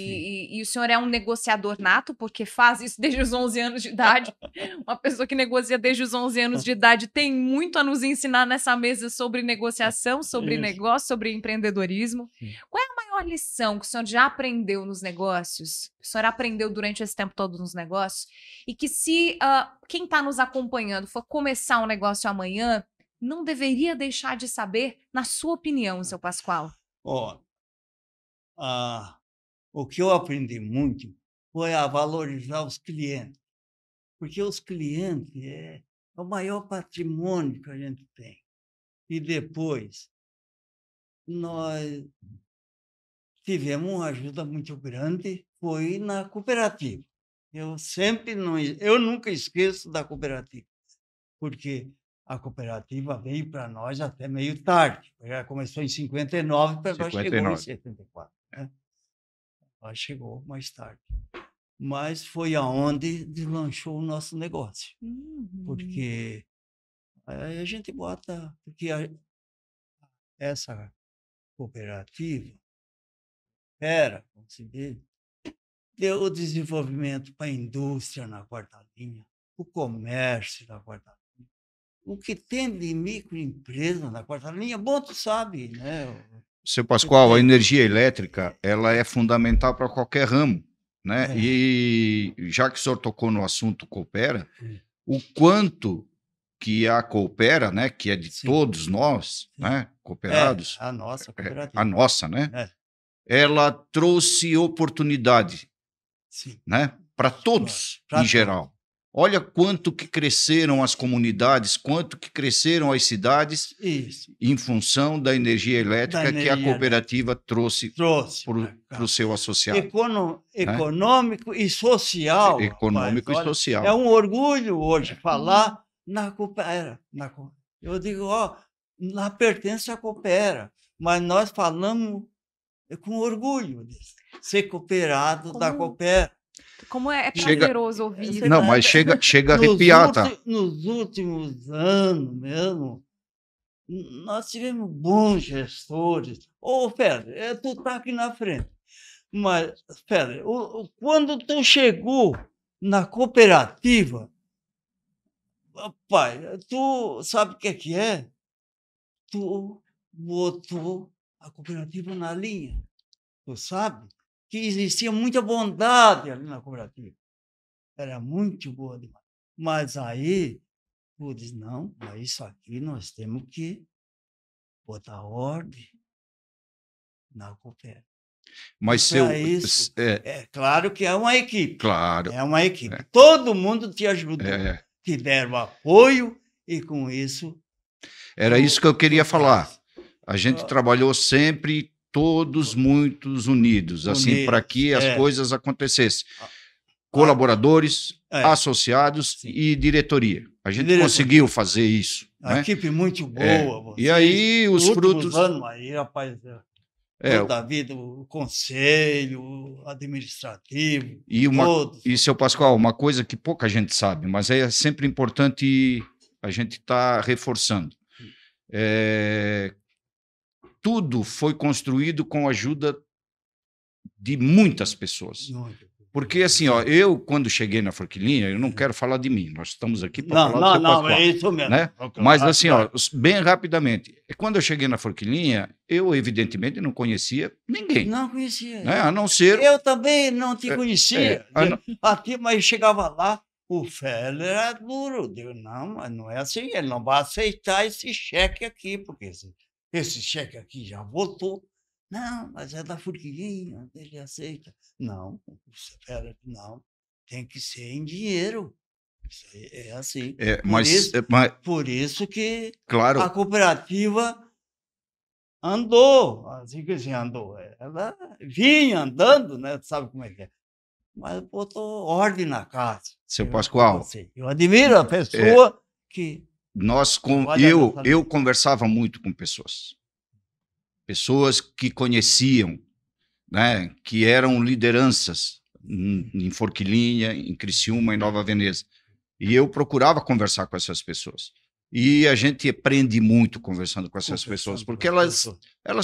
e o senhor é um negociador nato, porque faz isso desde os 11 anos de idade. Uma pessoa que negocia desde os 11 anos de idade tem muito a nos ensinar nessa mesa sobre negociação, sobre Isso. negócio, sobre empreendedorismo. Sim. Qual é a maior lição que o senhor já aprendeu nos negócios? O senhor aprendeu durante esse tempo todo nos negócios? E que se quem está nos acompanhando for começar um negócio amanhã, não deveria deixar de saber, na sua opinião, seu Pascoal? Ó, o que eu aprendi muito foi a valorizar os clientes. Porque os clientes é o maior patrimônio que a gente tem. E depois, nós tivemos uma ajuda muito grande, foi na cooperativa. Eu nunca esqueço da cooperativa, porque a cooperativa veio para nós até meio tarde. Já começou em 59, para nós chegou em 59. 74. Né? Nós chegou mais tarde. Mas foi aonde deslanchou o nosso negócio. Porque aí a gente bota... Porque essa cooperativa, Coopera, como se vê, deu o desenvolvimento para a indústria na quarta linha, o comércio na quarta linha. O que tem de microempresa na quarta linha, bom, tu sabe, né? Seu Pascoal, a energia elétrica, ela é fundamental para qualquer ramo, né? É. E já que o senhor tocou no assunto Coopera, o quanto que a Coopera, né, que é de Sim. todos nós, Sim. né, cooperados, A nossa cooperativa. a nossa, né? É. Ela trouxe oportunidade, Sim. né, para todos, Pra em todos. geral. Olha quanto que cresceram as comunidades, quanto que cresceram as cidades Isso. em função da energia elétrica que a energia cooperativa trouxe Trouxe. para o seu associado. Econômico e social. Econômico rapaz, e olha, social. É um orgulho hoje falar na Coopera. Eu digo, ó, lá pertence a Coopera, mas nós falamos com orgulho de ser cooperado da Coopera. Como é Chega- prazeroso ouvir isso. Não, mas chega a arrepiar, tá? Nos últimos anos mesmo, nós tivemos bons gestores. Ô, Pedro, tu tá aqui na frente. Mas, Pedro, quando tu chegou na cooperativa, pai, tu sabe o que é? Tu botou a cooperativa na linha. Tu sabe que existia muita bondade ali na cooperativa. Era muito boa demais. Mas aí, tu diz, não, mas isso aqui nós temos que botar ordem na cooperativa. Mas E pra isso, é claro que é uma equipe. claro, É uma equipe. Todo mundo te ajudou. Te deram apoio e com isso... era isso que eu queria falar. A gente trabalhou sempre todos muitos unidos, assim, para que as coisas acontecessem. Colaboradores, associados e diretoria. A gente conseguiu fazer isso. A equipe muito boa. E aí os frutos... anos aí, rapaz, toda a vida, o conselho, o administrativo, todos. E, seu Pascoal, uma coisa que pouca gente sabe, mas é sempre importante a gente estar reforçando. Tudo foi construído com a ajuda de muitas pessoas. Porque, assim, ó, eu, quando cheguei na Forquilinha, eu não quero falar de mim, nós estamos aqui para falar do seu Pascoal. Não, é isso mesmo. Né? Mas, assim, ó, bem rapidamente, quando eu cheguei na Forquilinha, eu, evidentemente, não conhecia ninguém. Não conhecia. Né? A não ser... Eu também não te conhecia. Mas chegava lá, o Feller era duro. Eu digo, não, mas não é assim, ele não vai aceitar esse cheque aqui, porque esse cheque aqui já votou. Não, mas é da Forquilinha, ele aceita. Não, não, tem que ser em dinheiro. Isso é assim. Por isso que a cooperativa andou, assim que assim andou. Ela vinha andando, né? Sabe como é que é? Mas botou ordem na casa. Seu Pascoal. Eu admiro a pessoa que... Eu conversava muito com pessoas que conheciam, né, que eram lideranças em Forquilinha, em Criciúma, em Nova Veneza. E eu procurava conversar com essas pessoas. E a gente aprende muito conversando com essas pessoas, porque elas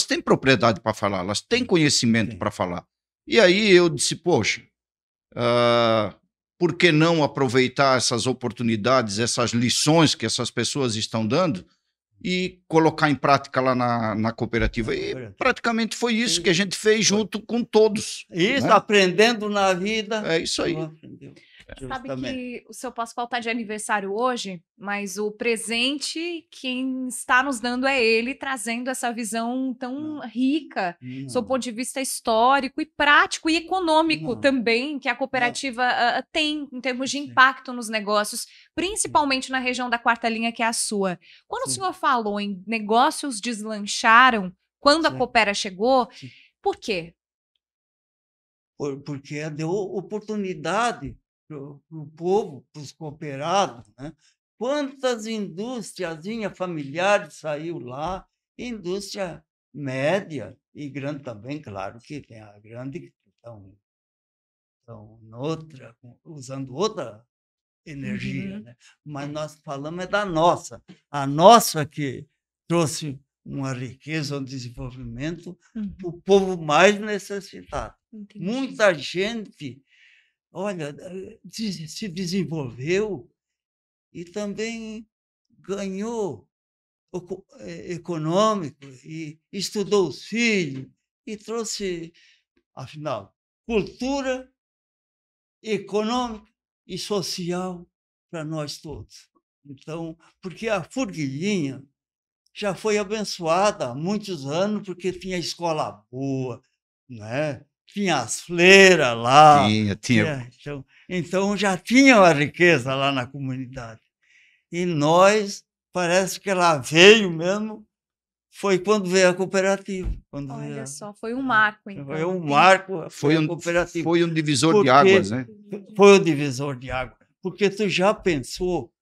têm propriedade para falar, elas têm conhecimento para falar. E aí eu disse, poxa, por que não aproveitar essas oportunidades, essas lições que essas pessoas estão dando e colocar em prática lá na cooperativa. E praticamente foi isso que a gente fez junto com todos. Isso, né? Aprendendo na vida. É isso aí. Sabe que o seu Pascoal está de aniversário hoje, mas o presente quem está nos dando é ele, trazendo essa visão tão rica, sob o ponto de vista histórico e prático e econômico também, que a cooperativa tem em termos de impacto nos negócios, principalmente na região da quarta linha, que é a sua. Quando o senhor falou em negócios deslancharam, quando a Coopera chegou, por quê? Porque deu oportunidade para o povo, para os cooperados, né? Quantas indústrias familiares saiu lá, indústria média e grande também, claro que tem a grande que estão usando outra energia, né? Mas nós falamos da nossa, a nossa que trouxe uma riqueza, um desenvolvimento Uhum. para o povo mais necessitado. Entendi. Muita gente, olha, se desenvolveu e também ganhou econômico e estudou os filhos e trouxe, afinal, cultura econômica e social para nós todos. Então, porque a Formiguinha já foi abençoada há muitos anos, porque tinha escola boa, né? Tinha as fleiras lá. Tinha. Então já tinha uma riqueza lá na comunidade. E nós, parece que ela veio mesmo, foi quando veio a cooperativa. Olha só, foi um marco, então. Foi um marco, Foi a cooperativa. Foi um divisor de águas, né? Foi o divisor de águas. Porque tu já pensou,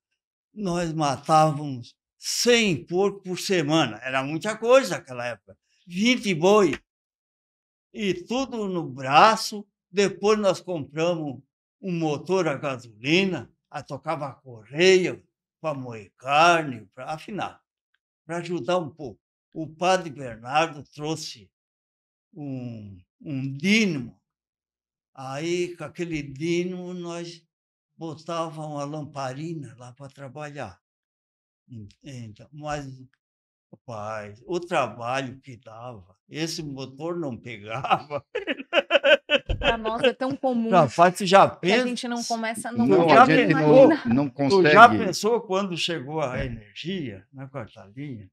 nós matávamos 100 porcos por semana. Era muita coisa naquela época. 20 boi. E tudo no braço. Depois nós compramos um motor a gasolina, tocava a correia para moer carne, para afinar, para ajudar um pouco. O padre Bernardo trouxe um dínamo. Aí, com aquele dínamo, nós botávamos uma lamparina lá para trabalhar. Então, mas, rapaz, o trabalho que dava, esse motor não pegava. Para nós é tão comum Rapaz, tu já que a pensa, gente não começa, Não, não a consegue gente imaginar. não tu já consegue. pensou quando chegou a energia na quarta linha?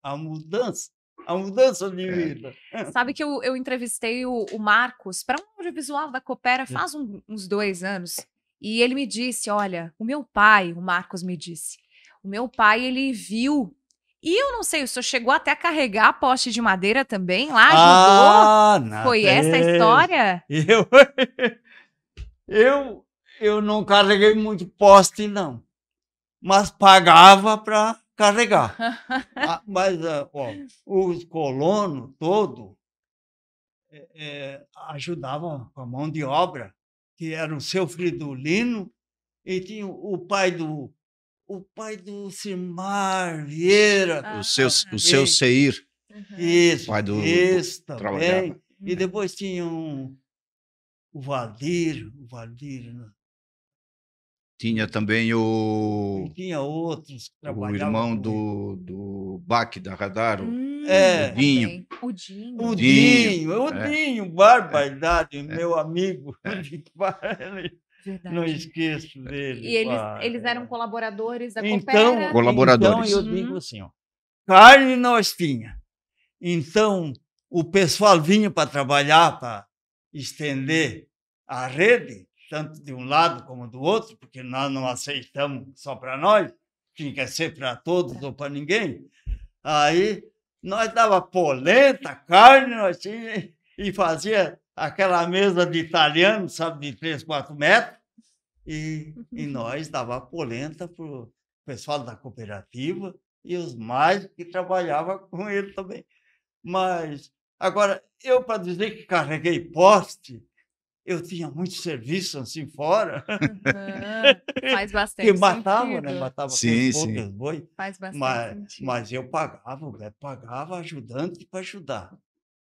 A mudança de vida. Sabe que eu entrevistei o Marcos para um audiovisual da Coopera faz uns 2 anos. E ele me disse, olha, o meu pai, o Marcos me disse, o meu pai, ele viu. E eu não sei, o senhor chegou até a carregar poste de madeira também lá, ajudou? Não, Foi essa a história? Eu não carreguei muito poste, não. Mas pagava para carregar. Mas ó, os colonos todos ajudavam com a mão de obra, que era o seu Fridolino, e tinha o pai do Simar Vieira. O seu Seir. Isso, pai do isso também. trabalhava. E depois tinha o Valdir, né? Tinha também E tinha outros que o trabalhavam irmão com ele. do Bac da Radar, o Dinho. Dinho. O Dinho, barbaridade, meu amigo. Verdade. Não esqueço dele. E eles eram colaboradores da Então, Coopera? Colaboradores. Então eu digo assim, ó, carne nós tinha. Então, o pessoal vinha para trabalhar, para estender a rede, tanto de um lado como do outro, porque nós não aceitamos só para nós, tinha que ser para todos ou para ninguém. Aí nós dava polenta, carne, nós tinha, e fazia aquela mesa de italiano, sabe, de 3, 4 metros, e nós dava polenta para o pessoal da cooperativa e os mais que trabalhavam com ele também. Mas, agora, eu para dizer que carreguei poste, eu tinha muito serviço assim fora. Faz bastante que matava, sentido. né? Matava Sim, poucos boi. Faz bastante sentido. Mas eu pagava ajudante para ajudar.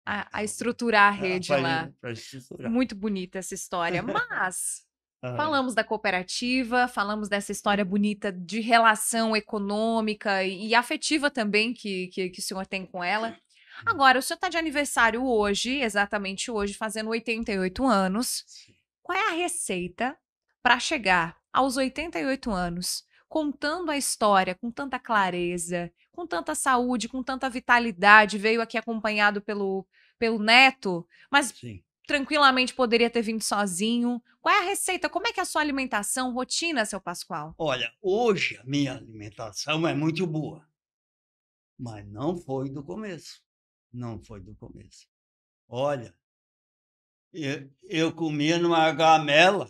A estruturar a rede lá. Para estruturar. Muito bonita essa história. Mas falamos da cooperativa, falamos dessa história bonita de relação econômica e afetiva também que o senhor tem com ela. Agora, o senhor está de aniversário hoje, exatamente hoje, fazendo 88 anos. Qual é a receita para chegar aos 88 anos, contando a história com tanta clareza, com tanta saúde, com tanta vitalidade? Veio aqui acompanhado pelo neto, mas Sim. tranquilamente poderia ter vindo sozinho. Qual é a receita? Como é que é a sua alimentação, rotina, seu Pascoal? Olha, hoje a minha alimentação é muito boa, mas não foi do começo. Não foi do começo. Olha, eu comia numa gamela.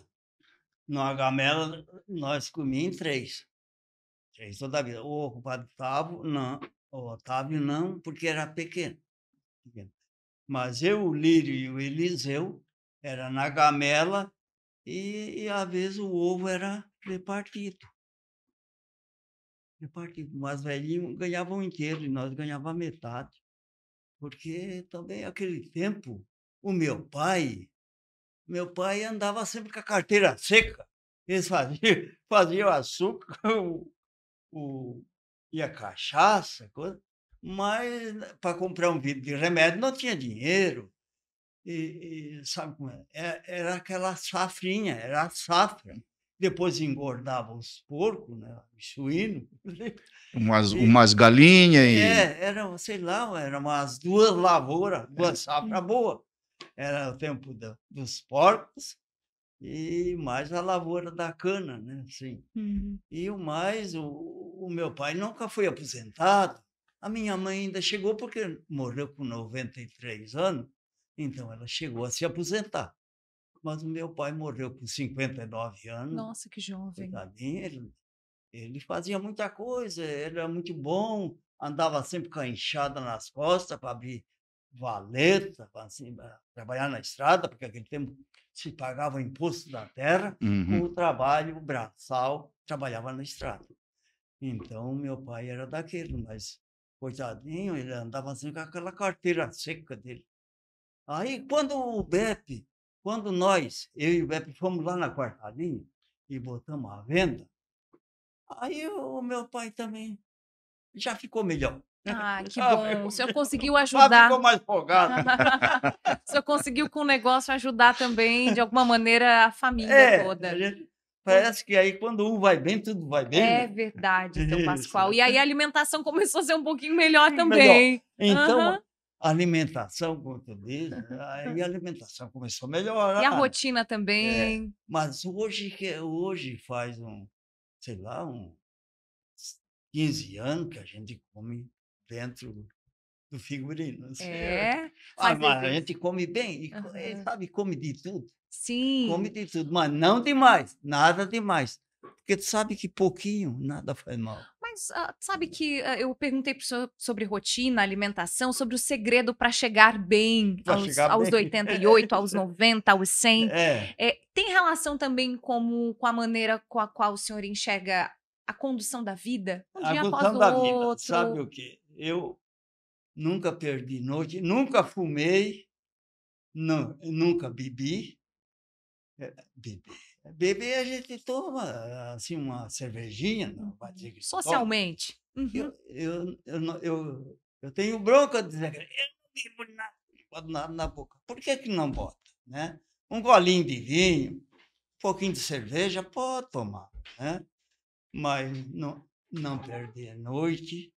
Numa gamela, nós comíamos em 3. 3 toda a vida. O padre Otávio não, porque era pequeno. Mas eu, o Lírio e o Eliseu, era na gamela e às vezes o ovo era repartido. repartido. Mas velhinho ganhava um inteiro e nós ganhava metade. Porque também aquele tempo, o meu pai andava sempre com a carteira seca. Eles faziam açúcar, o, e a cachaça, coisa, mas para comprar um vidro de remédio não tinha dinheiro. E sabe como é? Era aquela safrinha, era a safra. Depois engordava os porcos, né, os suínos. Umas galinhas e. Eram, sei lá, eram umas 2 lavouras, 2 safras boas. Era o tempo dos porcos e mais a lavoura da cana, né? Assim. E o meu pai nunca foi aposentado. A minha mãe ainda chegou porque morreu com 93 anos, então ela chegou a se aposentar. Mas o meu pai morreu com 59 anos. Nossa, que jovem. Coitadinho, ele fazia muita coisa, ele era muito bom, andava sempre com a enxada nas costas para abrir valeta, para assim, trabalhar na estrada, porque naquele tempo se pagava o imposto da terra, com o trabalho braçal, trabalhava na estrada. Então, meu pai era daquele, mas, coitadinho, ele andava assim com aquela carteira seca dele. Aí, quando nós, eu e o Beppe, fomos lá na quarta linha e botamos à venda, aí o meu pai também já ficou melhor. Ah, que Já bom. ficou O senhor melhor. conseguiu Já ajudar. ficou mais folgado. O senhor conseguiu com o negócio ajudar também, de alguma maneira, a família A toda. gente, parece que aí quando um vai bem, tudo vai bem, É né? verdade, seu Isso, Pascoal. E aí a alimentação começou a ser um pouquinho melhor melhor. também. Então, Aham. a alimentação, como tu diz, aí a alimentação começou a E melhorar. a rotina É, também. mas hoje faz sei lá, uns 15 anos que a gente come dentro do figurino. É, Ah, mas mas a existe. gente come bem, Aham. sabe, come de tudo. Come Sim. de tudo, mas não demais, nada demais. Porque tu sabe que pouquinho, nada faz mal. Mas sabe que eu perguntei pro senhor sobre rotina, alimentação, sobre o segredo para chegar bem Para aos, chegar aos bem. 88, aos 90, aos 100. É, Tem relação também com a maneira com a qual o senhor enxerga a condução da vida? Um a dia após questão o da vida, sabe outro. o quê? Eu nunca perdi noite, nunca fumei, nunca bebi. Beber. Beber a gente toma, assim, uma cervejinha, não vai dizer que não toma. Socialmente. Uhum. Eu tenho bronca de dizer que eu não bebo nada, não boto nada na boca. Por que que não bota, né? Um golinho de vinho, um pouquinho de cerveja, pode tomar, né? Mas não perder a noite,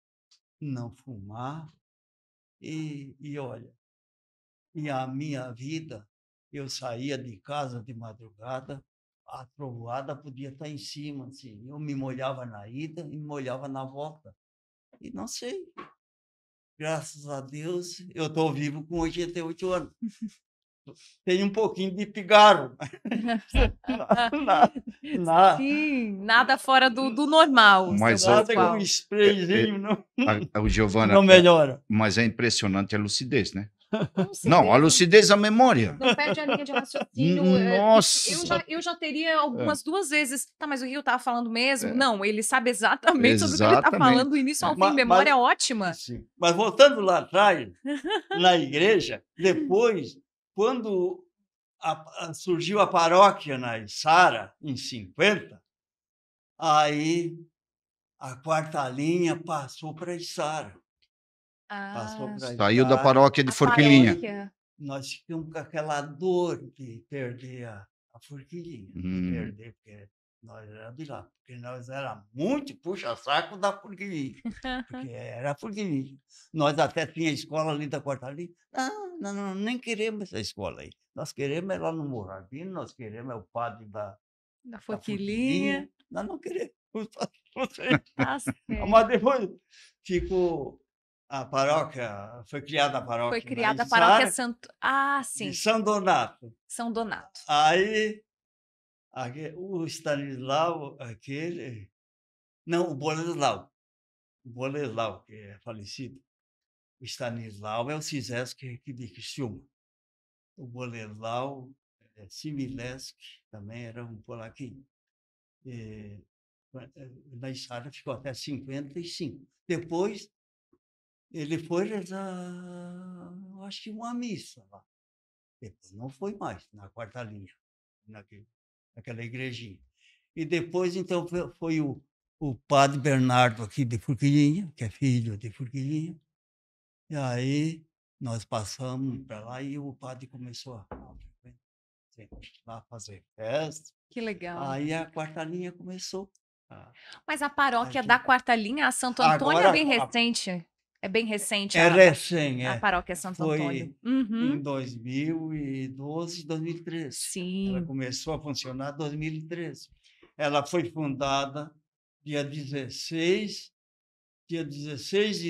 não fumar. E olha, e a minha vida, eu saía de casa de madrugada, a trovoada podia estar em cima, assim. Eu me molhava na ida e me molhava na volta. E não sei, graças a Deus, eu estou vivo com 88 anos. Tenho um pouquinho de pigarro. Sim, nada fora do normal, seu Mas Nada com Pascoal. sprayzinho o Giovana, não melhora. mas é impressionante a lucidez, né? Com Não, a certeza. lucidez, a memória. Não perde a linha de raciocínio. Nossa! Eu já teria algumas 2 vezes. Tá, mas o Rio tava falando mesmo? É. Não, ele sabe exatamente sobre o que ele tá Exatamente. falando, do início ao fim. Mas- Memória ótima. Sim. Mas voltando lá atrás, na igreja, depois, quando surgiu a paróquia na Içara, em 50, aí a quarta linha passou para a Içara. Passou Ah, para Saiu da Içara. paróquia de a Forquilinha. paróquia. Nós ficamos com aquela dor de perder a Forquilinha, de perder, porque nós éramos de lá, porque nós éramos muito puxa-saco da Forquilinha, porque era a Forquilinha. Nós até tinha escola ali da quarta linha. Não, nem queremos essa escola aí. Nós queremos é lá no Morradinho, nós queremos é o padre Da da Forquilinha. Forquilinha. Nós não queremos. Tá certo. Mas depois ficou a paróquia, foi criada a paróquia Foi criada a na paróquia Içara, Santo. Ah, sim. de São Donato. São Donato. Aí, o Stanislau, não, o Bolelau, que é falecido. O Stanislau é o Cisesc de Criciúma. O Bolelau, Simileski, também era um polaquinho. Na Isária ficou até 55. Depois, ele foi rezar, eu acho que uma missa lá. Depois não foi mais, na quarta linha, naquela igrejinha. E depois, então, foi o padre Bernardo aqui de Forquilinha, que é filho de Forquilinha. E aí nós passamos para lá e o padre começou a fazer festa. Que legal. Aí a quarta linha começou. Mas a paróquia Aqui. da Quarta Linha, a Santo Antônio, Agora, é bem recente. É bem recente é recém, a paróquia Santo Foi Antônio. em 2012, 2013. Sim. Ela começou a funcionar em 2013. Ela foi fundada dia 16 de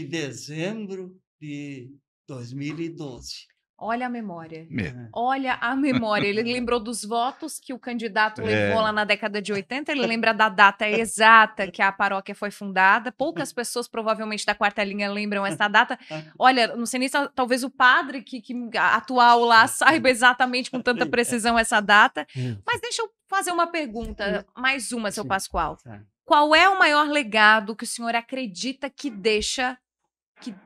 dezembro de 2012. Olha a memória. É. Olha a memória. Ele lembrou dos votos que o candidato levou lá na década de 80. Ele lembra da data exata que a paróquia foi fundada. Poucas pessoas, provavelmente, da quarta linha lembram essa data. Olha, não sei nem se talvez o padre que atual lá saiba exatamente com tanta precisão essa data. Mas deixa eu fazer uma pergunta, mais uma, seu Pascoal. Qual é o maior legado que o senhor acredita que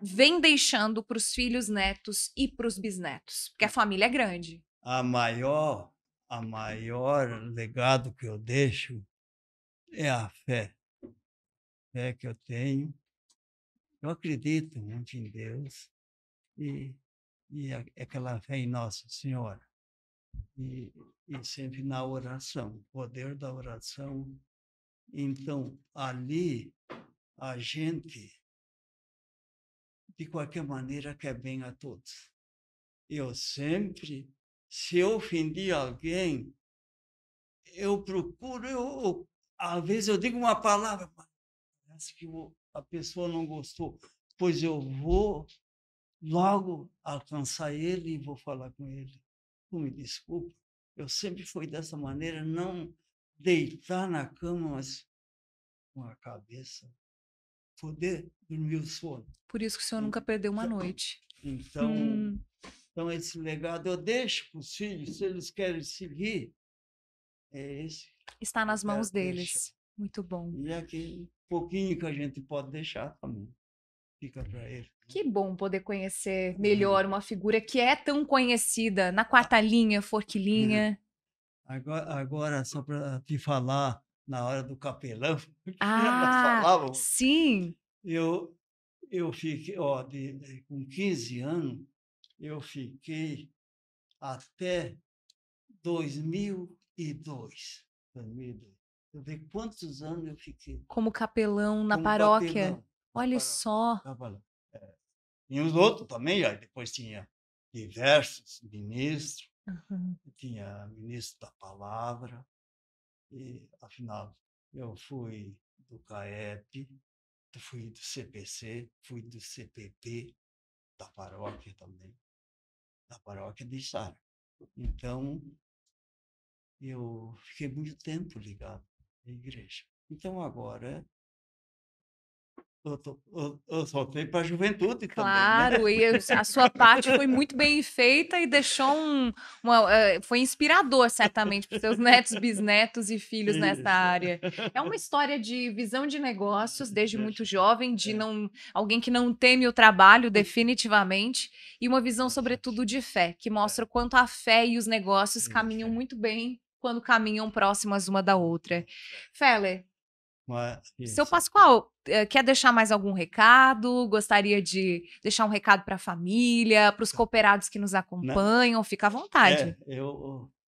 vem deixando para os filhos, netos e para os bisnetos? Porque a família é grande. A maior legado que eu deixo é a fé. A fé que eu tenho. Eu acredito muito em Deus e aquela fé em Nossa Senhora. E sempre na oração, o poder da oração. Então, ali, a gente, de qualquer maneira, quer bem a todos. Eu sempre, se eu ofendi alguém, eu procuro, às vezes eu digo uma palavra, parece que a pessoa não gostou, pois eu vou logo alcançar ele e vou falar com ele. Me desculpe, eu sempre fui dessa maneira, não deitar na cama, mas com a cabeça, poder dormir o sono. Por isso que o senhor nunca perdeu uma noite. Então, esse legado eu deixo para os filhos, se eles querem seguir, é esse. Está nas mãos deles. Deixar. Muito bom. E aquele pouquinho que a gente pode deixar também. Fica para ele. Que bom poder conhecer melhor uma figura que é tão conhecida na quarta linha, Forquilinha. Agora só para te falar, na hora do capelão, sim. Eu fiquei, com 15 anos, eu fiquei até 2002. Eu vi quantos anos eu fiquei. Como capelão na paróquia. Capelão, olha só. E os outros também, aí depois tinha diversos ministros, tinha ministro da palavra, e afinal eu fui do CAEP, fui do CPC, fui do CPP, da paróquia também, da paróquia de Isária. Então, eu fiquei muito tempo ligado à igreja. Então, agora, eu soltei para a juventude claro, também, né? E a sua parte foi muito bem feita e deixou foi inspirador, certamente, para os seus netos, bisnetos e filhos nessa área. É uma história de visão de negócios desde muito jovem, de alguém que não teme o trabalho, definitivamente, e uma visão, sobretudo, de fé, que mostra o quanto a fé e os negócios caminham muito bem quando caminham próximas uma da outra. Feller, seu Pascoal, quer deixar mais algum recado? Gostaria de deixar um recado para a família, para os cooperados que nos acompanham? Fica à vontade.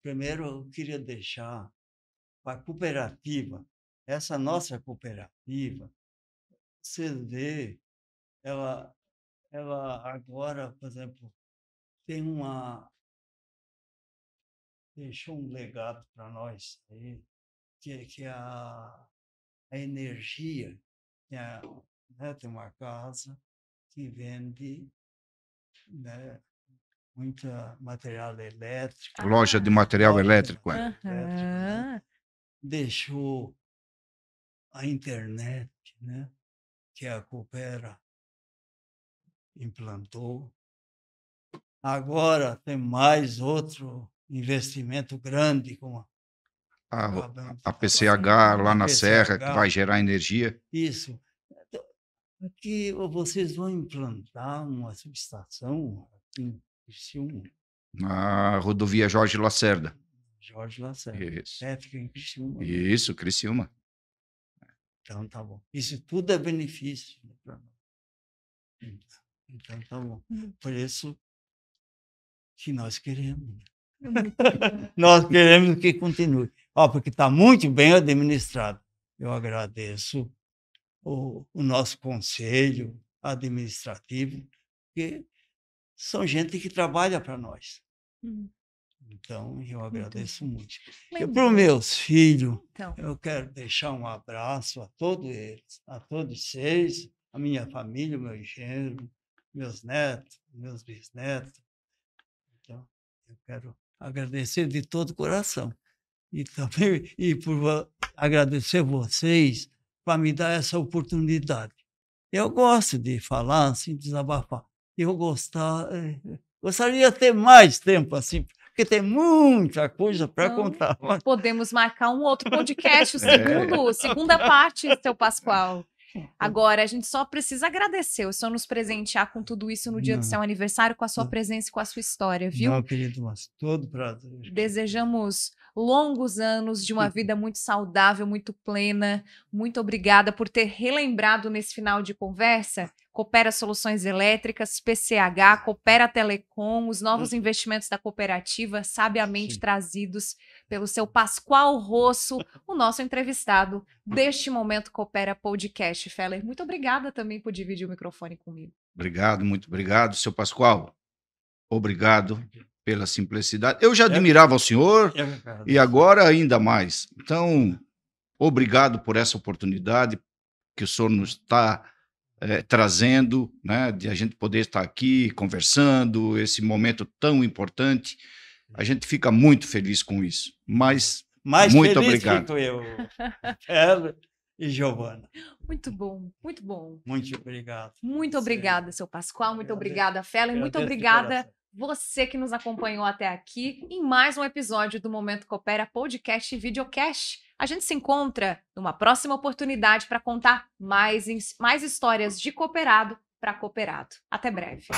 Primeiro, eu queria deixar para a cooperativa, essa nossa cooperativa, você vê, ela agora, por exemplo, deixou um legado para nós aí, que é a energia, tem uma casa que vende, né, muita material elétrico. Loja de material elétrico. Né? Deixou a internet, né, que a Coopera implantou. Agora tem mais outro investimento grande, como a PCH lá na Serra, que PCH. vai gerar energia. Isso. Aqui vocês vão implantar uma subestação aqui em Criciúma. Na rodovia Jorge Lacerda. Jorge Lacerda. Isso. Fica em Criciúma. Isso, Criciúma. Então tá bom. Isso tudo é benefício para nós. Então tá bom. Por isso que nós queremos. Nós queremos que continue. Porque está muito bem administrado. Eu agradeço o nosso conselho administrativo, que são gente que trabalha para nós. Então, eu agradeço muito. E para os meus filhos, eu quero deixar um abraço a todos eles, a todos vocês, a minha família, o meu genro, meus netos, meus bisnetos. Então, eu quero agradecer de todo o coração. E também por agradecer vocês para me dar essa oportunidade. Eu gosto de falar, assim, desabafar. Eu gostaria de ter mais tempo, assim, porque tem muita coisa para contar. Podemos marcar um outro podcast, segunda parte, seu Pascoal. Agora, a gente só precisa agradecer, o senhor nos presentear com tudo isso no dia do seu aniversário, com a sua presença e com a sua história, viu? Não, querido, mas todo prazer. Desejamos longos anos de uma vida muito saudável, muito plena. Muito obrigada por ter relembrado nesse final de conversa Coopera Soluções Elétricas, PCH, Coopera Telecom, os novos investimentos da cooperativa, sabiamente trazidos pelo seu Pascoal Rosso, o nosso entrevistado deste Momento Coopera Podcast. Feller, muito obrigada também por dividir o microfone comigo. Obrigado, muito obrigado, seu Pascoal. Obrigado pela simplicidade. Eu já admirava o senhor e agora ainda mais. Então, obrigado por essa oportunidade que o senhor nos está trazendo, né, de a gente poder estar aqui conversando, esse momento tão importante. A gente fica muito feliz com isso. Mas muito obrigado. Fico eu, ela e Giovana. Muito bom, muito bom. Muito obrigado. Muito obrigada, seu Pascoal. Muito obrigada, Feller. Muito obrigada você que nos acompanhou até aqui em mais um episódio do Momento Coopera Podcast e Videocast. A gente se encontra numa próxima oportunidade para contar mais histórias de cooperado para cooperado. Até breve.